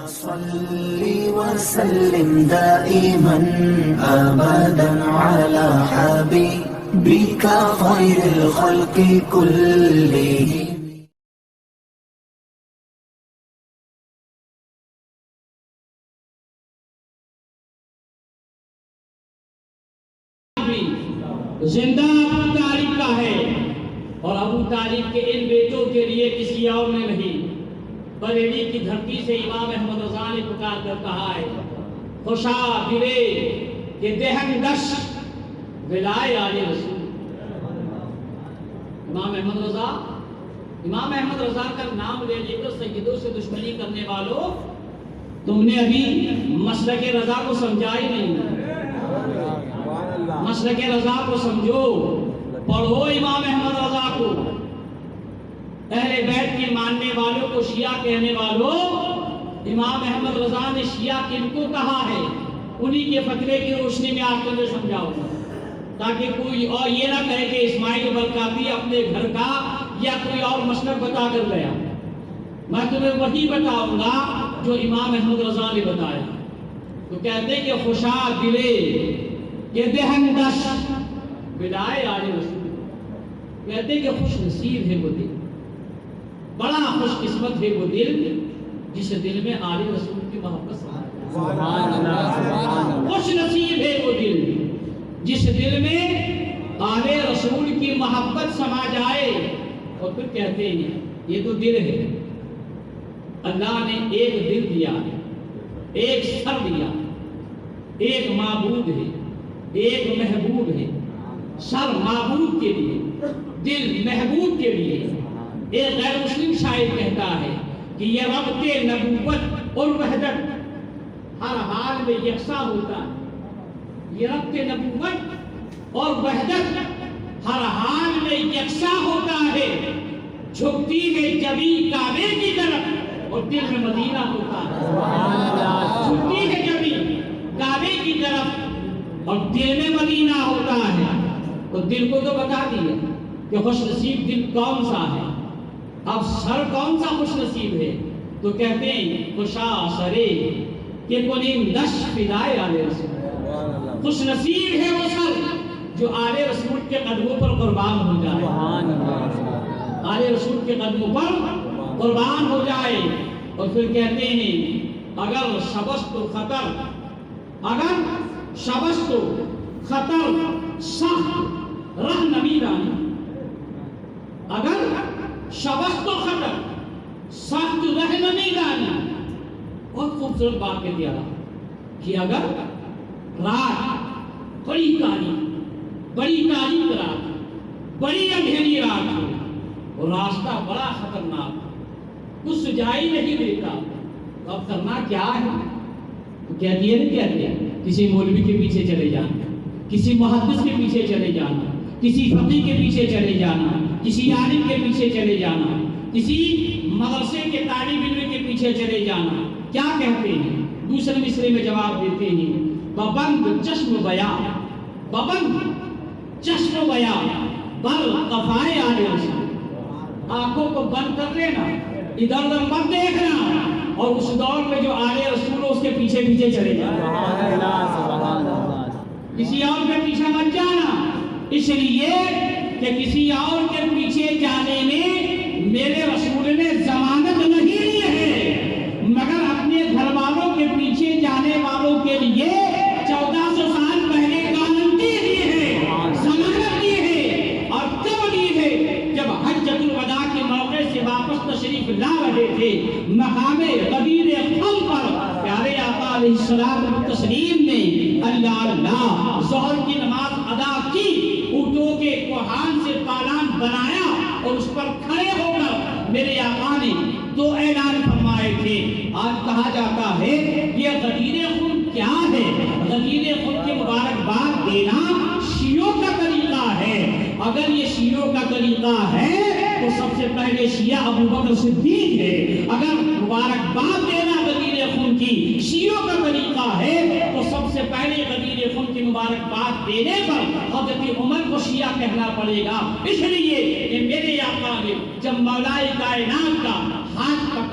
صل وسلم دائما أبدا على حبيبك خير الخلق كلهم. زندہ ابو طالب کا ہے، اور ابو طالب کے ان بیٹوں کے لیے کسی اور نے نہیں، بریلی کی دھرتی سے امام احمد رضا نے پکار کر کہا ہے، خوشا دلے کہ دہن دش ولائے آل رسول. امام احمد رضا کا نام لے لے کر سیدوں سے دشمنی کرنے والوں، تم نے ابھی مسلک رضا کو سمجھا ہی نہیں. مسلک رضا کو سمجھو، پڑھو امام احمد رضا کو. اہل بیت کے ماننے والوں کو شیعہ کہنے والوں، امام احمد رضا نے شیعہ کن کو کہا ہے انہی کے فتوے کی روشنی میں آپ کو سمجھاؤ، تاکہ کوئی اور یہ نہ کہے کہ اسماعیل برکاتی اپنے گھر کا یا کوئی اور مسلک بتا کر گیا. میں تمہیں وہی بتاؤں گا جو امام احمد رضا نے بتایا. تو کہتے کہ خوشا دلے یہ دہن دش ولائے آل رسول. کہتے کہ خوش نصیب ہے وہ دل، بڑا خوش قسمت ہے وہ دل جس دل میں آل رسول کی محبت سما جائے. خوش نصیب ہے وہ دل جس دل میں آل رسول کی محبت سما جائے. اور پھر کہتے ہیں یہ تو دل ہے، اللہ نے ایک دل دیا ہے، ایک سر دیا، ایک معبود ہے، ایک محبوب ہے. سر معبود کے لیے، دل محبوب کے لیے. ایک غیر مسلم شاعر کہتا ہے کہ یہ رب کے نبوت اور وحدت ہر حال میں یکساں ہوتا ہے. یہ رب کے نبوت اور وحدت ہر حال میں یکساں ہوتا ہے. جھکتی ہے جبی کعبے کی طرف اور دل میں مدینہ ہوتا ہے. جھکتی ہے جبی کعبے کی طرف اور دل میں مدینہ ہوتا ہے. تو دل کو تو بتا دیا کہ خوش نصیب دل کون سا ہے. اب سر کون سا خوش نصیب ہے؟ تو کہتے ہیں خوشا سرے کہ کنیم دش فدائے آل رسول. خوش نصیب ہے وہ سر جو آل رسول کے قدموں پر قربان ہو جائے. آل رسول کے قدموں پر قربان ہو جائے. اور پھر کہتے ہیں اگر شبست خطر، اگر شبست خطر سخت رہ نمی رانی، اگر شبست خطر سخت رہ نمی رانی. بہت خوبصورت بات کہہ دیا کہ اگر رات بڑی تاریخ رات، بڑی اندھیری رات ہو اور راستہ بڑا خطرناک، کچھ سجائی نہیں دیتا، تو اب کرنا کیا ہے؟ تو کہتی ہے نا، کہتے ہیں کسی مولوی کے پیچھے چلے جانا، کسی محدث کے پیچھے چلے جانا، کسی فقیہ کے پیچھے چلے جانا، کسی عالم کے پیچھے چلے جانا، کسی مدرسے کے طالب علم کے پیچھے چلے جانا. کیا کہتے ہیں؟ دوسرے مصرے میں جواب دیتے ہیں ببند چشم بیاں، ببند چشم بیاں بل قفائے آل رسول. آنکھوں کو بند کر لینا، ادھر ادھر مت دیکھنا، اور اس دور میں جو آل رسول اس کے پیچھے پیچھے چلے جانا. کسی اور کے پیچھے مت جانا، اس لیے کہ کسی اور کے پیچھے جانے میں میرے رسول نے ضمانت نہیں لی ہے، مگر اپنے گھر والوں کے پیچھے جانے والوں کے لیے 1400 سال پہلے گارنٹی دی ہے، ضمانت دی ہے. اور کب دی ہے؟ جب حجۃ الوداع کے موقع سے واپس تشریف لا رہے تھے مقام غدیر خم پر، پیارے آقا علیہ السلام تسلیم نے اللہ اللہ ظہر کی نماز ادا کی، اونٹوں کے کوہان سے پالان بنایا اور اس پر کھڑے ہو کر میرے آقا نے دو اعلان فرمائے تھے. آج کہا جاتا ہے یہ غدیر خون کیا ہے؟ غدیر خون کی مبارکباد دینا شیعوں کا طریقہ ہے. اگر یہ شیعوں کا طریقہ ہے تو سب سے پہلے شیعہ ابوبکر صدیق ہے. اگر مبارکباد دینا غدیر خون کی شیعوں کا طریقہ ہے تو سب سے پہلے غدیر خون کی مبارکباد دینے پر حضرت عمر کو شیعہ کہنا پڑے گا. اس لیے کہ میرے آقا نے جب مولا کائنات کا ہاتھ پکڑا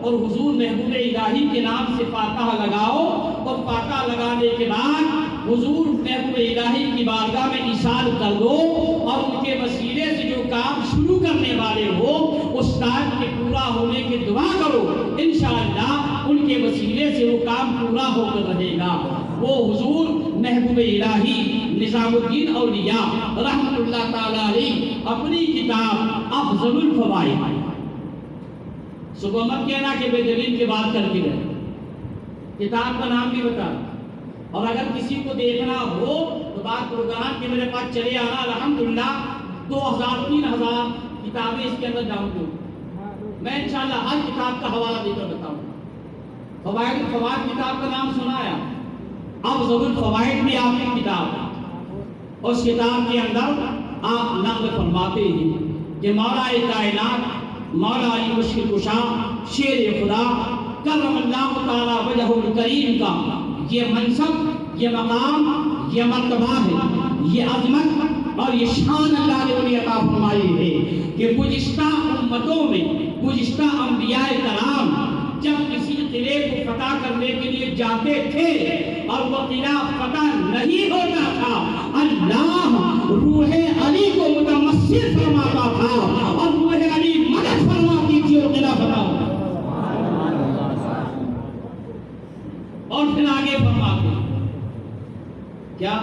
اور حضور محبوب الہی کے نام سے فاتحہ لگاؤ، اور فاتحہ لگانے کے بعد حضور محبوب الہی کی بارگاہ میں ایثار کر دو، اور ان کے وسیلے سے جو کام شروع کرنے والے ہو اس کام کے پورا ہونے کی دعا کرو، انشاءاللہ ان کے وسیلے سے وہ کام پورا ہو کر رہے گا۔ وہ حضور محبوب الہی نظام الدین اولیاء رحمۃ اللہ تعالی علیہ اپنی کتاب افضل الفوائد، صبح مت کہنا کہ بے دلیل کی بات کر کے رہے، کتاب کا نام بھی بتا، اور اگر کسی کو دیکھنا ہو تو بات پروگرام کے میرے پاس چلے آنا، الحمدللہ 2000-3000 کتابیں اس کے اندر ڈاؤن لوڈ، میں انشاءاللہ ہر کتاب کا حوالہ دے کر بتاؤں۔ فوائد الفوائد کتاب کا نام سنایا، افضل الفوائد بھی آپ کی کتاب ہے، اس کتاب کے اندر آپ نقل فرماتے ہیں کہ مولا کائنات مولا علی مشکل کشا شیر خدا کرم اللہ تعالی وجہ الکریم کا یہ منصب، یہ مقام، یہ مرتبہ ہے، یہ عظمت اور یہ شان اللہ نے انہیں عطا فرمائی ہے کہ گزشتہ امتوں میں گزشتہ انبیاء کرام جب کسی قلعے کو فتح کرنے کے لیے جاتے تھے اور وہ قلعہ فتح نہیں ہوتا تھا، اللہ روح علی کو متمثل فرماتا تھا اور روح علی مدد فرماتی تھی اور قلعہ فتح ہوتا تھا۔ اور پھر آگے فرماتے کیا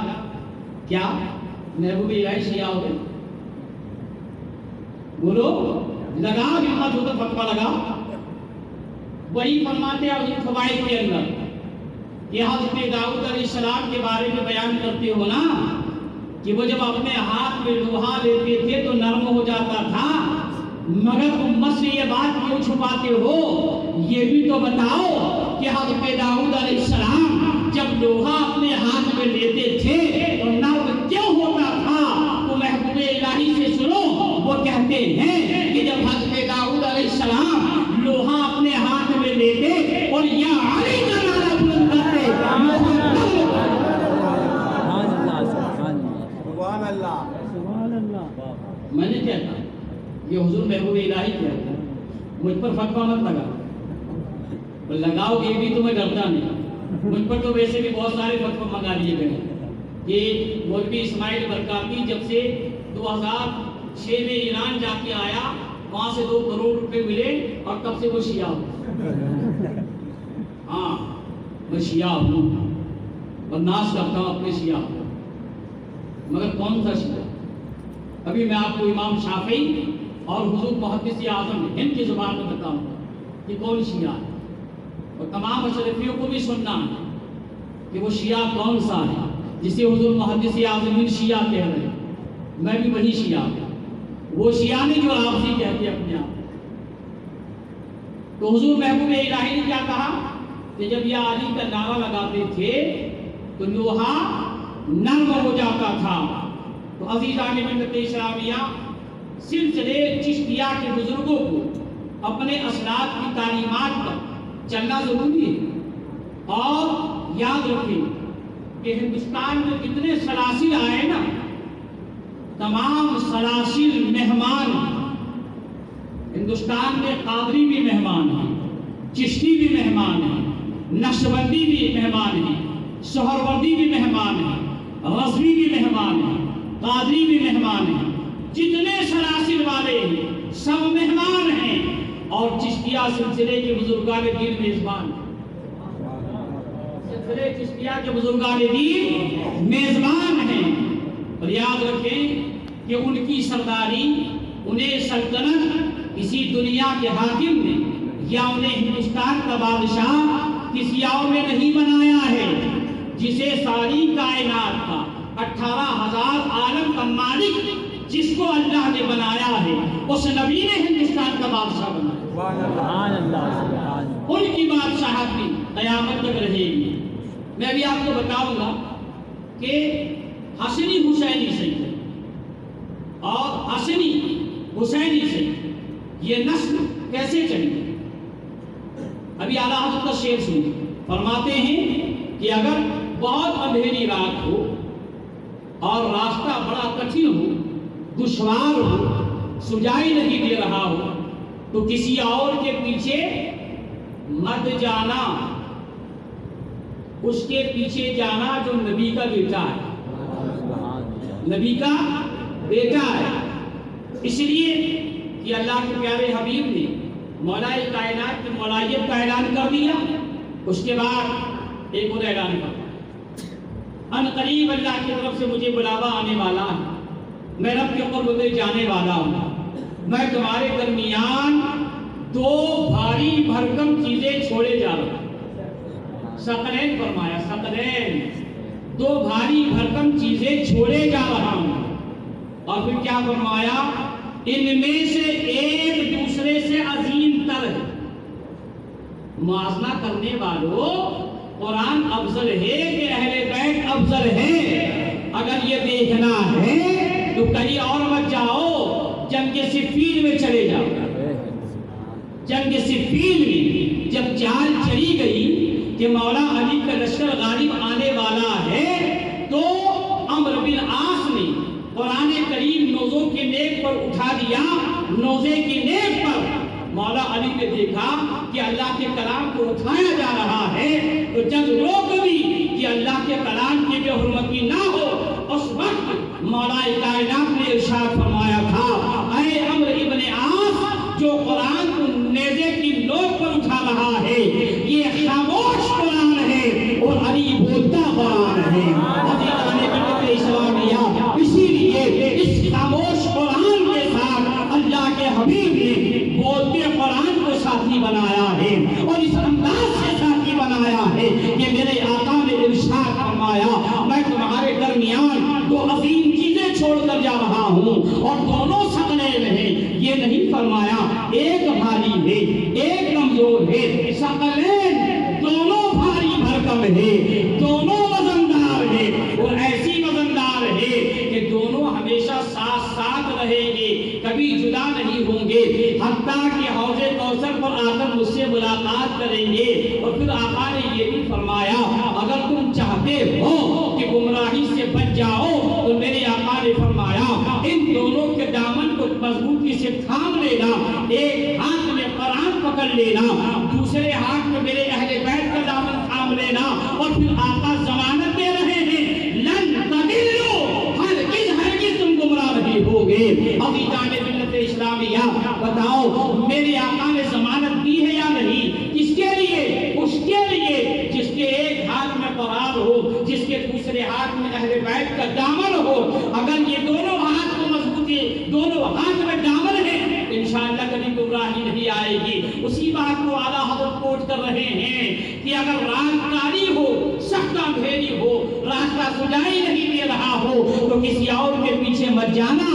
محبوب الہی شیعہ ہو گئے؟ بولو لگا ہمت ہو تو فتویٰ لگا۔ وہی فرماتے ہیں اس فوائد کے اندر کہ حضرت داؤد علیہ السلام کے بارے میں بیان کرتے ہو نا کہ وہ جب اپنے ہاتھ میں لوہا لیتے تھے تو نرم ہو جاتا تھا، مگر امت سے یہ بات کیوں چھپاتے ہو؟ یہ بھی تو بتاؤ کہ حضرت داؤد علیہ السلام جب لوہا اپنے ہاتھ میں لیتے تھے تو نرم کیوں ہوتا تھا؟ تو محبوب الہی سے سنو، وہ کہتے ہیں کہ جب حضرت داؤد علیہ السلام لوہا اپنے ہاتھ میں لیتے اور یا علی کا نعرہ بلند کرتے، میں نے کہتا یہ حضور محبوب الہی کہتا ہے، مجھ پر فتویٰ مت لگا، لگاؤ گے بھی تو میں ڈرتا نہیں، مجھ پر تو ویسے بھی بہت سارے فتویٰ منگا لیے گئے کہ مولوی اسماعیل برکاتی جب سے 2006 میں ایران جا کے آیا وہاں سے 2 کروڑ روپے ملے اور تب سے وہ شیعہ ہو۔ ہاں میں شیعہ ہوں اور ناز کرتا ہوں اپنے شیعہ، مگر کون سا شیعہ؟ ابھی میں آپ کو امام شافعی اور حضور محدث اعظم ہند کی زبان میں بتاؤں کہ کون شیعہ ہے، اور تمام اشرفیوں کو بھی سننا ہے کہ وہ شیعہ کون سا ہے جسے حضور محدث اعظم شیعہ کہہ رہے ہیں۔ میں بھی وہی شیعہ ہوں، وہ شیعہ نہیں جو آپسی کہتے اپنے آپ۔ تو حضور محبوب الہی نے کیا کہا کہ جب یہ علی کا نعرہ لگاتے تھے تو لوہا نرم ہو جاتا تھا۔ تو عزیزان ملت اسلامیہ، سلسلے چشتیہ کے بزرگوں کو اپنے اسلاف کی تعلیمات پر چلنا ضروری ہے، اور یاد رکھیں کہ ہندوستان میں جتنے سلاسل آئے نا، تمام سلاسل مہمان ہیں۔ ہندوستان میں قادری بھی مہمان ہیں، چشتی بھی مہمان ہیں، نقشبندی بھی مہمان ہیں، سہروردی بھی مہمان ہیں، رضوی بھی مہمان ہیں، قادری بھی مہمان ہیں، جتنے سلاسل والے ہیں سب مہمان ہیں، اور چشتیہ سلسلے کے بزرگان دین میزبان ہیں۔ سلسلے چشتیہ کے بزرگان دین میزبان ہیں، اور یاد رکھیں کہ ان کی سرداری، انہیں سلطنت کسی دنیا کے حاکم نے یا انہیں ہندوستان کا بادشاہ کسی اور نے نہیں بنایا ہے، جسے ساری کائنات کا 18,000 عالم کا مالک جس کو اللہ نے بنایا ہے اس نبی نے ہندوستان کا بادشاہ بنایا۔ ان کی بادشاہت بھی قیامت تک رہے گی۔ میں بھی آپ کو بتاؤں گا کہ حسنی حسینی سے اور حسنی حسینی سے یہ نسل کیسے چلی؟ ابھی اعلیٰ حضرت کا شعر سنیے، فرماتے ہیں کہ اگر بہت اندھیری رات ہو اور راستہ بڑا کٹھن ہو، دشوار ہو، سجائی نہیں دے رہا ہو، تو کسی اور کے پیچھے مت جانا اس کے پیچھے جانا جو نبی کا بیٹا ہے، نبی کا بیٹا ہے۔ اس لیے کہ اللہ کے پیارے حبیب نے مولا کائنات کی مولائیت کا اعلان کر دیا، اس کے بعد ایک اور اعلان کر دیا، ان قریب اللہ کی طرف سے مجھے بلاوا آنے والا ہے، میں رب کے قرب میں جانے والا ہوں، میں تمہارے درمیان دو بھاری بھرکم چیزیں چھوڑے جا رہا ہوں۔ ثقلین فرمایا، ثقلین، دو بھاری بھرکم چیزیں چھوڑے جا رہا ہوں۔ اور پھر کیا فرمایا؟ ان میں سے ایک دوسرے سے عظیم تر ہے۔ موازنہ کرنے والوں، قرآن افضل ہے کہ اہل بیت افضل ہے؟ اگر یہ دیکھنا ہے تو کہیں اور مت جاؤ، جنگ صفین میں چلے جاؤ۔ جنگ صفین میں جب چال چلی گئی کہ مولا علی کا لشکر غالب آنے والا ہے، تو عمرو بن عاص نے قرآن کریم نوزوں کے نیک پر اٹھا دیا، نوزے کی نیک پر۔ مولا علی نے دیکھا کہ اللہ کے کلام کو اٹھایا جا رہا ہے، تو جنگ روک دی کہ اللہ کے کلام کی بے حرمتی نہ ہو۔ اس وقت مولا کائنات نے ارشاد فرمایا تھا، اے عمرو ابن عاص، جو قرآن کو نیزے کی نوک پر اٹھا رہا ہے یہ خاموش قرآن ہے اور علی بولتا قرآن ہے۔ اسلامیہ، اسی لیے اس خاموش قرآن کے ساتھ اللہ کے حبیب نے بولتے قرآن کو ساتھی بنایا ہے، اور اس انداز سے ساتھی بنایا ہے کہ میرے آقا نے ارشاد فرمایا، میں تمہارے درمیان دو عظیم چیزیں چھوڑ کر جا رہا ہوں، اور دونوں ثقلین ہیں۔ یہ نہیں فرمایا ایک بھاری ہے ایک کمزور ہے، ثقلین دونوں بھاری بھرکم ہے، دونوں وزندار ہے، اور ایسی وزندار ہے کہ دونوں ہمیشہ ساتھ ساتھ رہیں گے، کبھی جدا نہیں ہوں گے، حتیٰ کہ حوض کوثر پر آ کر مجھ سے ملاقات کریں گے۔ اور پھر آقا نے یہ بھی فرمایا، اگر تم چاہتے ہو کہ گمراہی سے بچ جاؤ تو میرے آقا نے فرمایا ان دونوں کے دامن کو مضبوطی سے تھام لینا، ایک ہاتھ میں قرآن پکڑ لینا، دوسرے ہاتھ میں میرے اہل بیت کا دامن تھام لینا، اور پھر آقا ضمانت دے رہے ہیں، لن تضلوا، ہرگز تم گمراہ نہیں ہوگے۔ عزیزان ملت اسلامیہ، بتاؤ میرے آقا نے ضمانت دی ہے یا نہیں؟ کس کے لیے؟ اس کے لیے جس کے ایک ہاتھ میں قرآن ہو، جس کے دوسرے ہاتھ میں اہل بیت کا دامن ہو۔ اگر یہ دونوں ہاتھ کو مضبوطی، دونوں ہاتھ میں دامن ہے، انشاءاللہ کبھی گمراہی نہیں آئے گی۔ اسی بات کو اعلیٰ حضرت کوٹ کر رہے ہیں کہ اگر رات کاری ہو، سخت اندھیری ہو، راستہ سجائی نہیں دے رہا ہو، تو کسی اور کے پیچھے مت جانا،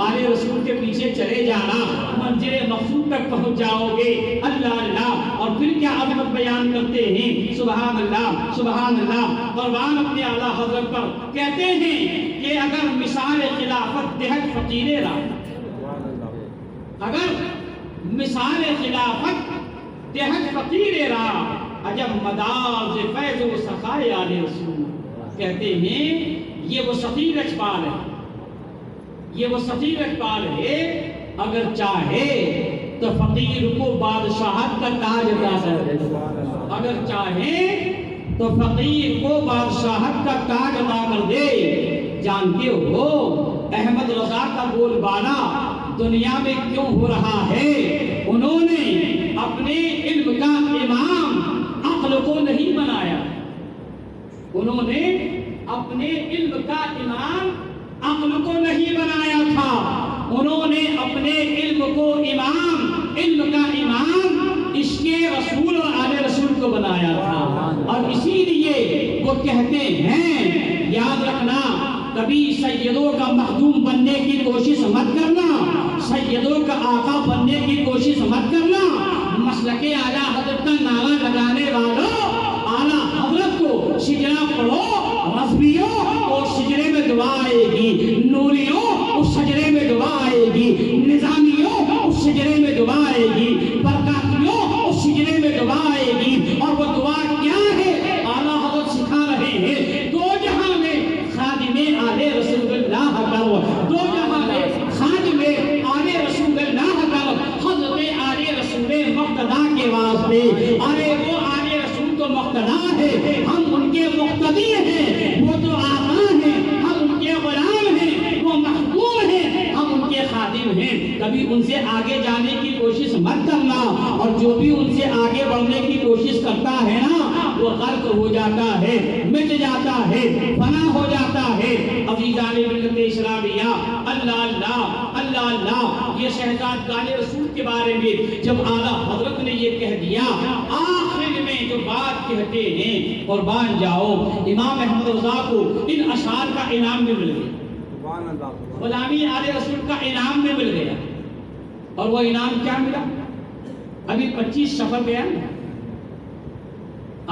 آل رسول کے پیچھے چلے جانا، منزل مقصود تک پہنچ جاؤ گے۔ اللہ اللہ۔ اور پھر کیا عظمت بیان کرتے ہیں، سبحان اللہ سبحان اللہ۔ قربان اپنے اعلیٰ حضرت پر کہتے ہیں کہ اگر مثال خلافت دہت فقیر را، اگر مثال خلافت دہت فقیر را، عجب مداز فیض و سخائے آل رسول۔ کہتے ہیں یہ وہ سفیر اقبال ہے، یہ وہ سفیر اقبال ہے، اگر چاہے تو فقیر کو بادشاہت کا تاج عطا کر دے، اگر چاہے تو فقیر کو بادشاہت کا تاج عطا کر دے۔ جانتے ہو احمد رضا کا بول بالا دنیا میں کیوں ہو رہا ہے؟ انہوں نے اپنے علم کا امام عقل کو نہیں بنایا، انہوں نے اپنے علم کا امام عقل کو نہیں بنایا تھا، انہوں نے اپنے علم کو امام، علم کا امام عشق رسول اور آل رسول کو بنایا تھا۔ اور اسی لیے وہ کہتے ہیں، یاد رکھنا، کبھی سیدوں کا مخدوم بننے کی کوشش مت کرنا، سیدوں کا آقا بننے کی کوشش مت کرنا۔ مسلک اعلیٰ حضرت کا نعرہ لگانے والوں، اعلیٰ حضرت کو شجرہ پڑھو، رضویوں اور شجرے میں دعا آئے گی، نوریوں اس شجرے میں دعا آئے گی، نظامیوں اس شجرے میں دعا آئے گی، برکاتیوں اس شجرے میں دعا آئے گی۔ اور وہ دعا کیا ہے؟ اعلیٰ حضرت سکھا رہے ہیں، دو جہاں میں خادم آل رسول اللہ کرو، دو جہاں میں خادم آل رسول اللہ کرو، حضرت آل رسول مقتدیٰ کے واسطے، آل کوشش کرتا ہے نا وہ غرق ہو جاتا ہے، مٹ جاتا ہے، فنا ہو جاتا ہے۔ عزیزان ملت اسلامیہ، اللہ اللہ اللہ اللہ، یہ شہزادگان رسول کے بارے میں جب اعلیٰ حضرت نے یہ کہہ دیا، آخر میں جو بات کہتے ہیں قربان جاؤ، امام احمد رضا کو ان اشعار کا انعام میں مل گیا، غلامی آل رسول کا انعام میں مل گیا۔ اور وہ انعام کیا ملا؟ ابھی 25 سفر گیا،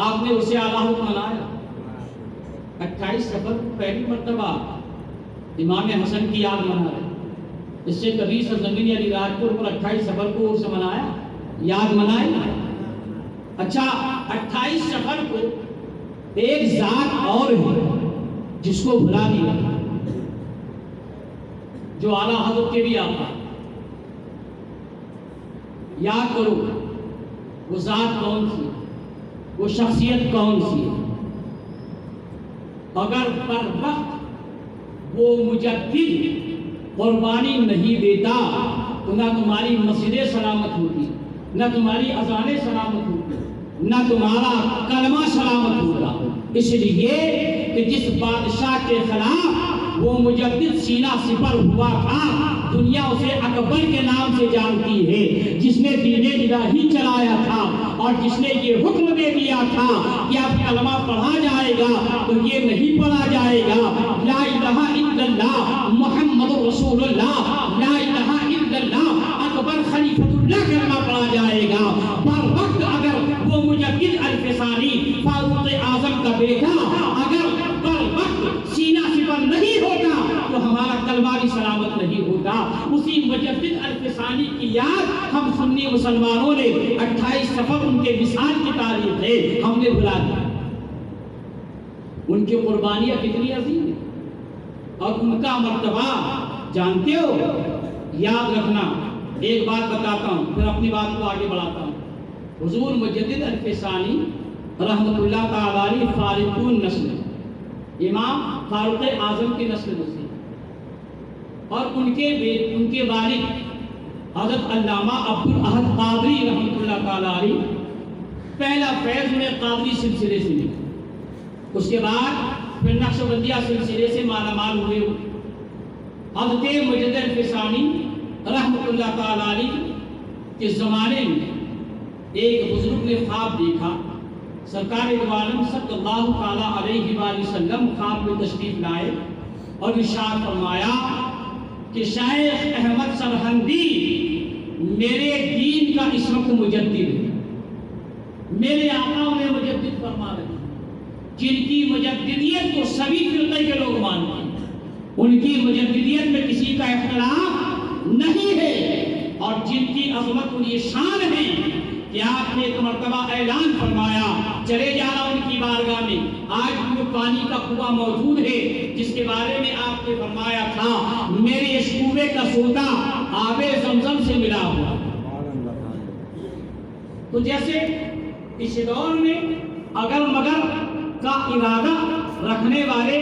آپ نے اسے اعلیٰ حضرت منایا۔ 28 سفر پہلی مرتبہ امام حسن کی یاد منا رہے، اس سے کبھی سرزمین علی راجپور پر 28 سفر کو اسے منایا، یاد منائے۔ اچھا 28 سفر کو ایک ذات اور ہے جس کو بھلا دیا، جو اعلیٰ حضرت کے بھی آقا، یاد کرو وہ ذات کون سی، وہ شخصیت کون سی ہے۔ اگر پر وقت وہ مجدد قربانی نہیں دیتا تو نہ تمہاری مسجدیں سلامت ہوتی، نہ تمہاری اذانیں سلامت ہوتی، نہ تمہارا کلمہ سلامت ہوتا۔ اس لیے کہ جس بادشاہ کے خلاف وہ مجدد سینہ سپر ہوا تھا، دنیا اسے اکبر کے نام سے جانتی ہے، جس نے دین الہی چلایا تھا اور جس نے یہ حکم دے دیا تھا کہ اب کلمہ پڑھا جائے گا تو یہ نہیں پڑھا جائے گا، لا الہ الا اللہ محمد رسول اللہ، لا الہ الا اللہ اکبر خلیفۃ اللہ کلمہ پڑھا جائے گا۔ پر وقت اگر وہ مجدد الفسانی فاروق اعظم کا بیٹا اگر پر وقت سینہ سپر نہیں ہوتا تو ہمارا کلمہ بھی سلامت نہیں ہوتا۔ اسی مجدد الفسانی کی یاد ہم سنی مسلمانوں نے 28 سفر ان کے وصال کی تاریخ ہے، ہم نے بھلا دیا۔ ان کی قربانیاں کتنی عظیم ہیں اور ان کا مرتبہ جانتے ہو؟ یاد رکھنا، ایک بات بتاتا ہوں پھر اپنی بات کو آگے بڑھاتا ہوں۔ حضور مجدد الفسانی رحمت اللہ تعالی علیہ فارقون نسل، امام فاروق اعظم کی نسل میں سے، اور ان کے والد حضرت علامہ عبدالاحد قادری رحمۃ اللہ تعالی علیہ پہلا فیض میں قادری سلسلے سے ملا، اس کے بعد پھر نقشبندیہ سلسلے سے مالا مال ہوئے۔ حضرت مجدد الفسانی رحمۃ اللہ تعالی علیہ کے زمانے میں ایک بزرگ نے خواب دیکھا، سرکار دو عالم صلی اللہ تعالی علیہ وآلہ وسلم خواب میں تشریف لائے اور ارشاد فرمایا کہ شیخ احمد سرہندی میرے دین کا اس وقت مجدد ہے، میرے آقا نے مجدد فرما رہے ہیں، جن کی مجددیت کو سبھی فرقے کے لوگ مانتے ہیں، ان کی مجددیت میں کسی کا اختلاف نہیں ہے، اور جن کی عظمت اور یہ شان ہے کہ آپ نے ایک مرتبہ اعلان فرمایا، چلے جانا ان کی بارگاہ میں، آج بھی وہ پانی کا کنواں موجود ہے جس کے بارے میں آپ نے فرمایا تھا میرے اس کنویں کا سودا آب زمزم سے ملا ہوا۔ تو جیسے اس دور میں اگر مگر کا ارادہ رکھنے والے